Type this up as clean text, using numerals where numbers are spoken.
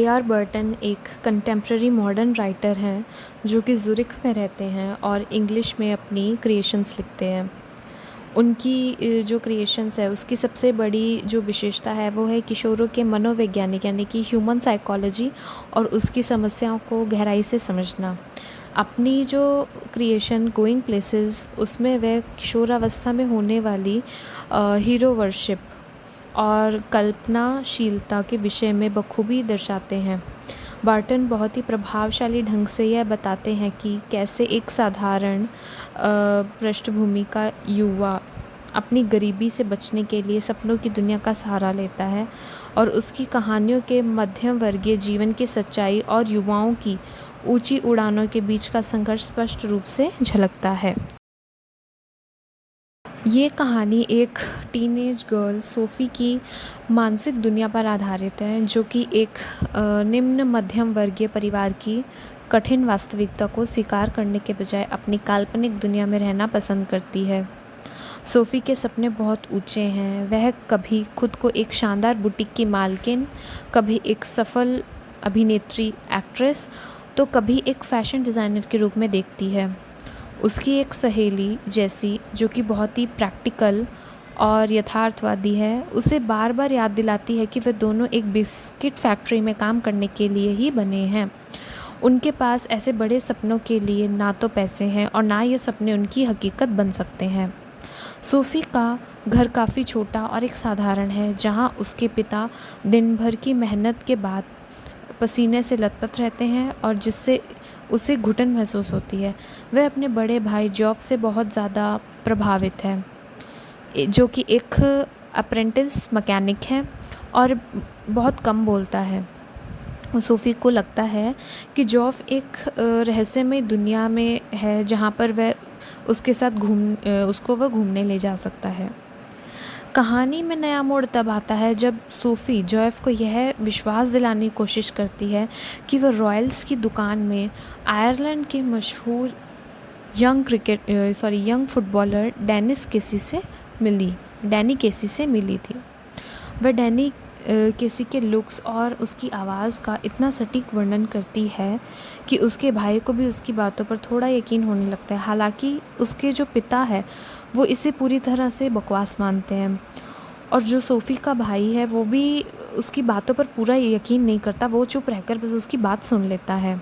AR. Burton एक contemporary modern writer हैं जो कि ज़ुरिख में रहते हैं और इंग्लिश में अपनी क्रिएशंस लिखते हैं। उनकी जो क्रिएशंस है उसकी सबसे बड़ी जो विशेषता है वो है किशोरों के मनोवैज्ञानिक यानी कि ह्यूमन साइकोलॉजी और उसकी समस्याओं को गहराई से समझना। अपनी जो क्रिएशन गोइंग प्लेसेस उसमें वह किशोरावस्था में होने वाली हीरो वर्शिप और कल्पनाशीलता के विषय में बखूबी दर्शाते हैं। बार्टन बहुत ही प्रभावशाली ढंग से यह बताते हैं कि कैसे एक साधारण पृष्ठभूमि का युवा अपनी गरीबी से बचने के लिए सपनों की दुनिया का सहारा लेता है और उसकी कहानियों के मध्यम वर्गीय जीवन की सच्चाई और युवाओं की ऊंची उड़ानों के बीच का संघर्ष स्पष्ट रूप से झलकता है। ये कहानी एक टीनेज गर्ल सोफ़ी की मानसिक दुनिया पर आधारित है जो कि एक निम्न मध्यम वर्गीय परिवार की कठिन वास्तविकता को स्वीकार करने के बजाय अपनी काल्पनिक दुनिया में रहना पसंद करती है। सोफ़ी के सपने बहुत ऊंचे हैं। वह कभी खुद को एक शानदार बुटीक की मालकिन, कभी एक सफल अभिनेत्री एक्ट्रेस, तो कभी एक फ़ैशन डिज़ाइनर के रूप में देखती है। उसकी एक सहेली जैसी जो कि बहुत ही प्रैक्टिकल और यथार्थवादी है, उसे बार बार याद दिलाती है कि वे दोनों एक बिस्किट फैक्ट्री में काम करने के लिए ही बने हैं। उनके पास ऐसे बड़े सपनों के लिए ना तो पैसे हैं और ना ये सपने उनकी हकीकत बन सकते हैं। सोफ़ी का घर काफ़ी छोटा और एक साधारण है जहां उसके पिता दिन भर की मेहनत के बाद पसीने से लथपथ रहते हैं और जिससे उसे घुटन महसूस होती है। वह अपने बड़े भाई जॉफ से बहुत ज़्यादा प्रभावित है जो कि एक अप्रेंटिस मैकेनिक है और बहुत कम बोलता है। सोफ़ी को लगता है कि जॉफ एक रहस्यमय दुनिया में है जहाँ पर वह उसके साथ उसको वह घूमने ले जा सकता है। कहानी में नया मोड़ तब आता है जब सोफ़ी जॉफ को यह विश्वास दिलाने की कोशिश करती है कि वह रॉयल्स की दुकान में आयरलैंड के मशहूर यंग फुटबॉलर डैनी केसी से मिली थी। वह डैनी केसी के लुक्स और उसकी आवाज़ का इतना सटीक वर्णन करती है कि उसके भाई को भी उसकी बातों पर थोड़ा यकीन होने लगता है। हालांकि उसके जो पिता है वो इसे पूरी तरह से बकवास मानते हैं और जो सोफ़ी का भाई है वो भी उसकी बातों पर पूरा यकीन नहीं करता, वो चुप रहकर बस उसकी बात सुन लेता है।